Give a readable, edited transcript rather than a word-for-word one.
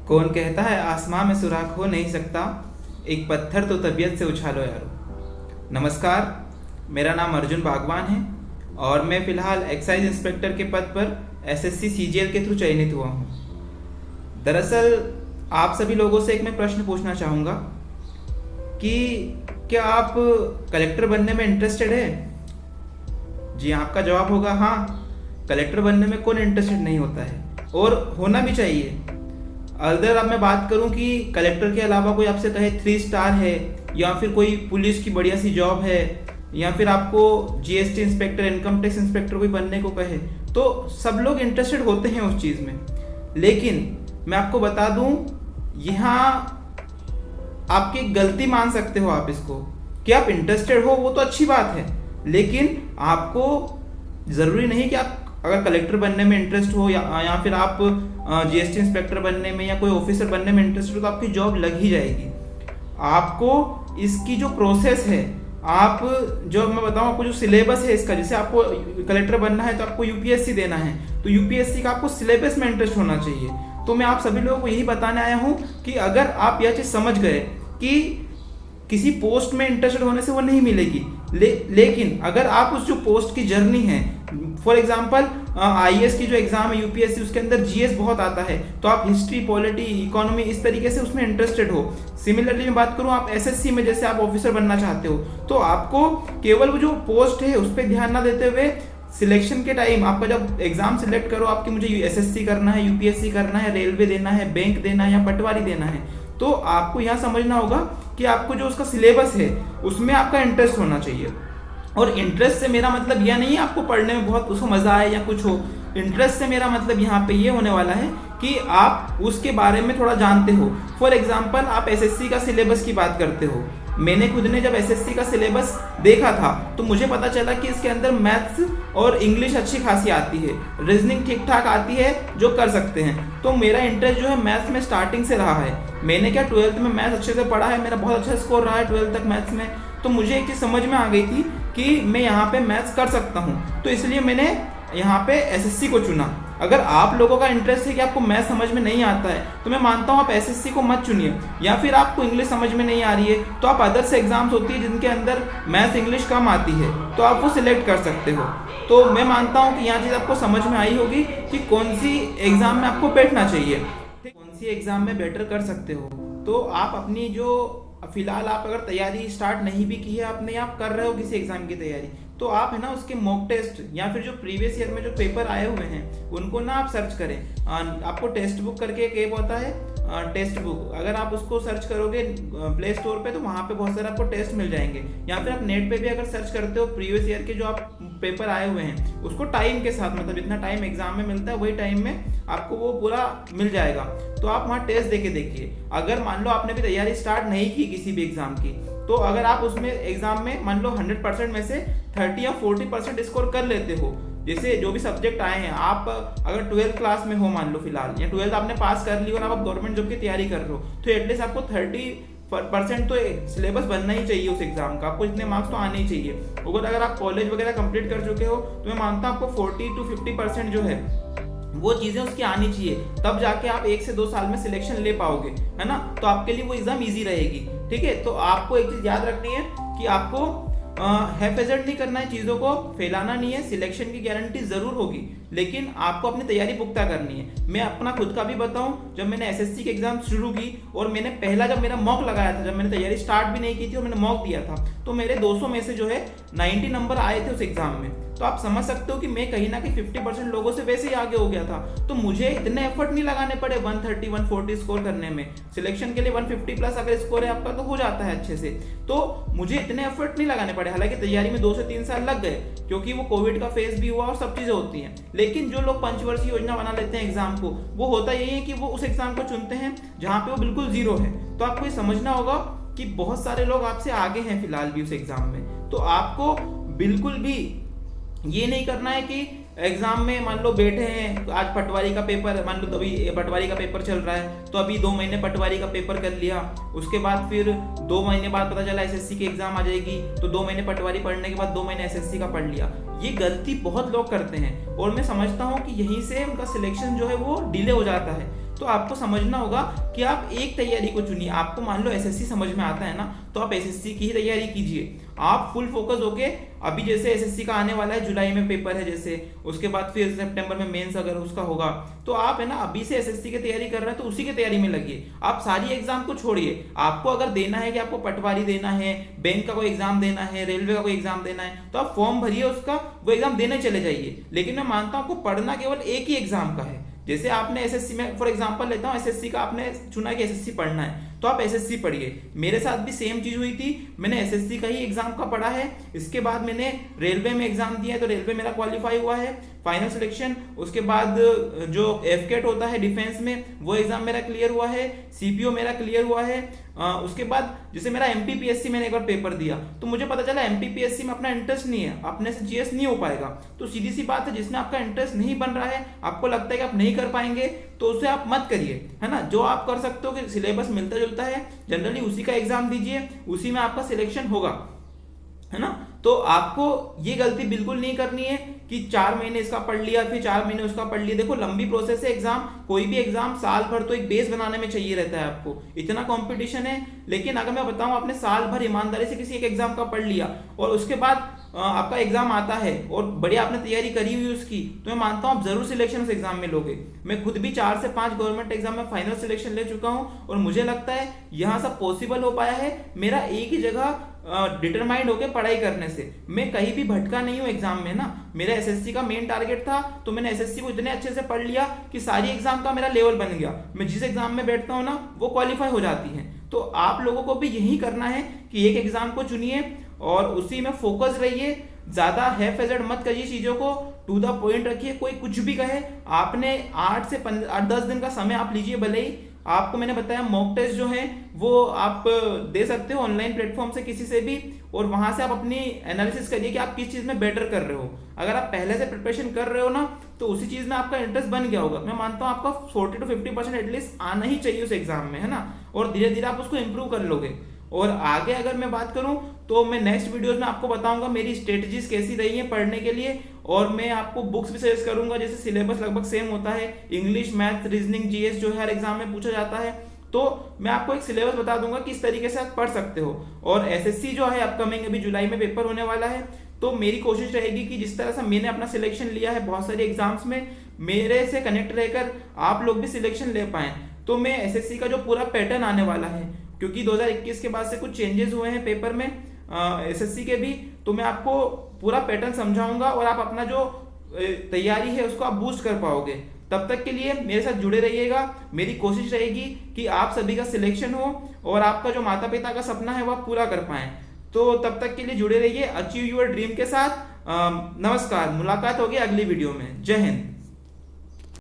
कौन कहता है आसमां में सुराख हो नहीं सकता, एक पत्थर तो तबीयत से उछालो यारो। नमस्कार, मेरा नाम अर्जुन बागवान है और मैं फ़िलहाल एक्साइज इंस्पेक्टर के पद पर एसएससी सीजीएल के थ्रू चयनित हुआ हूँ। दरअसल आप सभी लोगों से एक मैं प्रश्न पूछना चाहूँगा कि क्या आप कलेक्टर बनने में इंटरेस्टेड है? जी, आपका जवाब होगा हाँ। कलेक्टर बनने में कौन इंटरेस्टेड नहीं होता है, और होना भी चाहिए। अगर अब मैं बात करूं कि कलेक्टर के अलावा कोई आपसे कहे 3 स्टार है, या फिर कोई पुलिस की बढ़िया सी जॉब है, या फिर आपको GST inspector, income tax inspector कोई बनने को कहे, तो सब लोग इंटरेस्टेड होते हैं उस चीज़ में। लेकिन मैं आपको बता दूं, यहाँ आपकी गलती मान सकते हो आप इसको, कि आप इंटरेस्टेड हो वो तो अच्छी बात है, लेकिन आपको ज़रूरी नहीं कि आप अगर कलेक्टर बनने में इंटरेस्ट हो या फिर आप जीएसटी इंस्पेक्टर बनने में या कोई ऑफिसर बनने में इंटरेस्ट हो तो आपकी जॉब लग ही जाएगी। आपको इसकी जो प्रोसेस है, आप जो मैं बताऊं आपको जो सिलेबस है इसका, जैसे आपको कलेक्टर बनना है तो आपको यूपीएससी देना है, तो यूपीएससी का आपको सिलेबस में इंटरेस्ट होना चाहिए। तो मैं आप सभी लोगों को यही बताने आया हूँ कि अगर आप यह चीज़ समझ गए कि किसी पोस्ट में इंटरेस्टेड होने से वो नहीं मिलेगी, लेकिन अगर आप उस जो पोस्ट की जर्नी है, फॉर एग्जांपल आईएएस की जो एग्जाम है यूपीएससी, उसके अंदर जीएस बहुत आता है, तो आप हिस्ट्री, पॉलिटी, इकोनॉमी इस तरीके से उसमें इंटरेस्टेड हो। सिमिलरली मैं बात करूं आप एसएससी में, जैसे आप ऑफिसर बनना चाहते हो, तो आपको केवल वो जो पोस्ट है उस पर ध्यान ना देते हुए सिलेक्शन के टाइम आपका जब एग्जाम सिलेक्ट करो आपकी मुझे एसएससी करना है, यूपीएससी करना है, रेलवे देना है, बैंक देना है या पटवारी देना है, तो आपको यहाँ समझना होगा कि आपको जो उसका सिलेबस है उसमें आपका इंटरेस्ट होना चाहिए। और इंटरेस्ट से मेरा मतलब यह नहीं है आपको पढ़ने में बहुत उसको मजा आए या कुछ हो। इंटरेस्ट से मेरा मतलब यहाँ पे ये होने वाला है कि आप उसके बारे में थोड़ा जानते हो। फॉर एग्जाम्पल आप एसएससी का सिलेबस की बात करते हो, मैंने खुद ने जब एसएससी का सिलेबस देखा था तो मुझे पता चला कि इसके अंदर मैथ्स और इंग्लिश अच्छी खासी आती है, रीजनिंग ठीक ठाक आती है जो कर सकते हैं। तो मेरा इंटरेस्ट जो है मैथ्स में स्टार्टिंग से रहा है। मैंने क्या 12th में मैथ्स अच्छे से पढ़ा है, मेरा बहुत अच्छा स्कोर रहा है 12th तक मैथ्स में। तो मुझे एक चीज़ समझ में आ गई थी कि मैं यहाँ पे मैथ्स कर सकता हूँ, तो इसलिए मैंने यहाँ पे एसएससी को चुना। अगर आप लोगों का इंटरेस्ट है कि आपको मैथ समझ में नहीं आता है तो मैं मानता हूँ आप एसएससी को मत चुनिए, या फिर आपको इंग्लिश समझ में नहीं आ रही है तो आप अदर्स एग्जाम्स होती है जिनके अंदर मैथ इंग्लिश कम आती है तो आप वो सिलेक्ट कर सकते हो। तो मैं मानता हूँ कि यहाँ चीज़ आपको समझ में आई होगी कि कौन सी एग्जाम में आपको बैठना चाहिए, कौन सी एग्जाम में बेटर कर सकते हो। तो आप अपनी जो फिलहाल आप अगर तैयारी स्टार्ट नहीं भी की है आपने, आप कर रहे हो किसी एग्जाम की तैयारी, तो आप है ना उसके मॉक टेस्ट या फिर जो प्रीवियस ईयर में जो पेपर आए हुए हैं उनको ना आप सर्च करें। आपको टेस्ट बुक करके एक ऐप होता है टेस्ट बुक, अगर आप उसको सर्च करोगे प्ले स्टोर पे तो वहाँ पे बहुत सारे आपको टेस्ट मिल जाएंगे, या फिर आप नेट पे भी अगर सर्च करते हो प्रीवियस ईयर के जो आप पेपर आए हुए हैं उसको टाइम के साथ, मतलब जितना टाइम एग्जाम में मिलता है वही टाइम में आपको वो पूरा मिल जाएगा। तो आप वहाँ टेस्ट देके देखिए। अगर मान लो आपने भी तैयारी स्टार्ट नहीं की किसी भी एग्जाम की, तो अगर आप उसमें एग्जाम में मान लो 100% में से 30 या 40% स्कोर कर लेते हो, जैसे जो भी सब्जेक्ट आए हैं, आप अगर 12th क्लास में हो मान लो फिलहाल, या 12th आपने पास कर ली और आप गवर्नमेंट जॉब की तैयारी कर रहे हो, तो एटलीस्ट आपको 30% तो सिलेबस बनना ही चाहिए उस एग्जाम का, आपको इतने मार्क्स तो आने ही चाहिए। अगर आप कॉलेज वगैरह कंप्लीट कर चुके हो तो मैं मानता हूँ आपको 40 to 50% जो है वो चीज़ें उसकी आनी चाहिए, तब जाके आप 1 से 2 साल में सिलेक्शन ले पाओगे, है ना। तो आपके लिए वो एग्जाम इजी रहेगी, ठीक है। तो आपको एक चीज़ याद रखनी है कि आपको हैफेजर्ड नहीं करना है, चीज़ों को फैलाना नहीं है। सिलेक्शन की गारंटी ज़रूर होगी, लेकिन आपको अपनी तैयारी पुख्ता करनी है। मैं अपना खुद का भी बताऊं, जब मैंने एसएससी की एग्जाम शुरू की और मैंने पहला जब मेरा मॉक लगाया था, जब मैंने तैयारी स्टार्ट भी नहीं की थी और मैंने मॉक दिया था, तो मेरे 200 में से जो है 90 नंबर आए थे उस एग्जाम में। तो आप समझ सकते हो कि मैं कहीं ना कहीं 50% लोगों से वैसे ही आगे हो गया था। तो मुझे इतने एफर्ट नहीं लगाने पड़े 130 140 स्कोर करने में। सिलेक्शन के लिए 150 प्लस अगर स्कोर है आपका तो हो जाता है अच्छे से, तो मुझे इतने एफर्ट नहीं लगाने पड़े। हालांकि तैयारी में 2 से 3 साल लग गए क्योंकि वो कोविड का फेज भी हुआ और सब चीज़ें होती हैं, लेकिन जो लोग पंचवर्षीय योजना बना लेते हैं एग्जाम को, वो होता यही है कि वो उस एग्जाम को चुनते हैं जहाँ पे वो बिल्कुल जीरो है। तो आपको ये समझना होगा कि बहुत सारे लोग आपसे आगे हैं फिलहाल भी उस एग्जाम में, तो आपको बिल्कुल भी ये नहीं करना है कि एग्जाम में मान लो बैठे हैं, आज पटवारी का पेपर, मान लो अभी पटवारी का पेपर चल रहा है तो अभी 2 महीने पटवारी का पेपर कर लिया, उसके बाद फिर 2 महीने बाद पता चला एसएससी की एग्जाम आ जाएगी तो 2 महीने पटवारी पढ़ने के बाद 2 महीने एसएससी का पढ़ लिया। ये गलती बहुत लोग करते हैं और मैं समझता हूँ कि यहीं से उनका सिलेक्शन जो है वो डिले हो जाता है। तो आपको समझना होगा कि आप एक तैयारी को चुनिए। आपको मान लो एसएससी समझ में आता है ना, तो आप एसएससी की ही तैयारी कीजिए। आप फुल फोकस होके, अभी जैसे एसएससी का आने वाला है, जुलाई में पेपर है जैसे, उसके बाद फिर सितंबर में मेंस अगर उसका होगा, तो आप है ना अभी से एसएससी की तैयारी कर रहे हैं तो उसी की तैयारी में लगिए। आप सारी एग्जाम को छोड़िए। आपको अगर देना है कि आपको पटवारी देना है, बैंक का कोई एग्जाम देना है, रेलवे का कोई एग्जाम देना है, तो आप फॉर्म भरिए उसका, वो एग्जाम देने चले जाइए। लेकिन मैं मानता हूं आपको पढ़ना केवल एक ही एग्जाम का है। जैसे आपने एसएससी में फॉर एग्जांपल लेता हूं, एसएससी का आपने चुना कि एसएससी पढ़ना है, तो आप एसएससी पढ़िए। मेरे साथ भी सेम चीज हुई थी, मैंने एसएससी का ही एग्जाम का पढ़ा है। इसके बाद मैंने रेलवे में एग्जाम दिया है, तो रेलवे मेरा क्वालिफाई हुआ है, फाइनल सिलेक्शन। उसके बाद जो एफकेट होता है डिफेंस में, वो एग्जाम मेरा क्लियर हुआ है, सीपीओ मेरा क्लियर हुआ है। उसके बाद जैसे मेरा एमपीपीएससी मैंने एक बार पेपर दिया, तो मुझे पता चला एमपीपीएससी में अपना इंटरेस्ट नहीं है, अपने से जीएस नहीं हो पाएगा। तो सीधी सी बात है, जिसमें आपका इंटरेस्ट नहीं बन रहा है, आपको लगता है कि आप नहीं कर पाएंगे, तो उसे आप मत करिए, है ना। जो आप कर सकते हो कि सिलेबस मिलता जुलता है, जनरली उसी का एग्जाम दीजिए, उसी में आपका सिलेक्शन होगा, है ना। तो आपको ये गलती बिल्कुल नहीं करनी है कि 4 महीने इसका पढ़ लिया, फिर 4 महीने उसका पढ़ लिया। देखो लंबी प्रोसेस है एग्जाम, कोई भी एग्जाम साल भर तो एक बेस बनाने में चाहिए रहता है आपको, इतना कंपटीशन है। लेकिन अगर मैं बताऊं, आपने साल भर ईमानदारी से किसी एक एग्जाम का पढ़ लिया और उसके बाद आपका एग्जाम आता है और बढ़िया आपने तैयारी करी हुई उसकी, तो मैं मानता हूं आप जरूर सिलेक्शन उस एग्जाम में लोगे। मैं खुद भी 4 से 5 गवर्नमेंट एग्जाम में फाइनल सिलेक्शन ले चुका हूं, और मुझे लगता है यहां सब पॉसिबल हो पाया है मेरा एक ही जगह डिटरमाइंड होकर पढ़ाई करने से। मैं कहीं भी भटका नहीं हूं एग्जाम में ना। मेरा एसएससी का मेन टारगेट था, तो मैंने एसएससी को इतने अच्छे से पढ़ लिया कि सारी एग्जाम का मेरा लेवल बन गया। मैं जिस एग्जाम में बैठता हूं ना, वो क्वालिफाई हो जाती है। तो आप लोगों को भी यही करना है कि एक एग्जाम को चुनिए और उसी में फोकस रहिए। ज्यादा हैफ-एजर्ड मत करिए, चीजों को टू द पॉइंट रखिए। कोई कुछ भी कहे, आपने 8 10 दिन का समय आप लीजिए। भले ही आपको मैंने बताया मॉक टेस्ट जो है वो आप दे सकते हो ऑनलाइन प्लेटफॉर्म से किसी से भी, और वहां से आप अपनी एनालिसिस करिए कि आप किस चीज में बेटर कर रहे हो। अगर आप पहले से प्रिपरेशन कर रहे हो ना, तो उसी चीज में आपका इंटरेस्ट बन गया होगा। मैं मानता हूं आपका 40 to 50% एटलीस्ट आना ही चाहिए उस एग्जाम में, है ना। और धीरे धीरे आप उसको इंप्रूव कर लोगे। और आगे अगर मैं बात करूं, तो मैं नेक्स्ट वीडियोस में आपको बताऊंगा मेरी स्ट्रेटजीज कैसी रही है पढ़ने के लिए, और मैं आपको बुक्स भी सजेस्ट करूंगा। जैसे सिलेबस लगभग सेम होता है, इंग्लिश, मैथ, रीजनिंग, जीएस जो हर एग्जाम में पूछा जाता है, तो मैं आपको एक सिलेबस बता दूंगा किस तरीके से आप पढ़ सकते हो। और एसएससी जो है अपकमिंग, अभी जुलाई में पेपर होने वाला है, तो मेरी कोशिश रहेगी कि जिस तरह से मैंने अपना सिलेक्शन लिया है बहुत सारे एग्जाम्स में, मेरे से कनेक्ट रहकर आप लोग भी सिलेक्शन ले पाए। तो मैं एसएससी का जो पूरा पैटर्न आने वाला है, क्योंकि 2021 के बाद से कुछ चेंजेस हुए हैं पेपर में एसएससी के भी, तो मैं आपको पूरा पैटर्न समझाऊंगा और आप अपना जो तैयारी है उसको आप बूस्ट कर पाओगे। तब तक के लिए मेरे साथ जुड़े रहिएगा। मेरी कोशिश रहेगी कि आप सभी का सिलेक्शन हो और आपका जो माता पिता का सपना है वो आप पूरा कर पाएं। तो तब तक के लिए जुड़े रहिए अचीव योर ड्रीम के साथ। नमस्कार, मुलाकात होगी अगली वीडियो में। जय हिंद।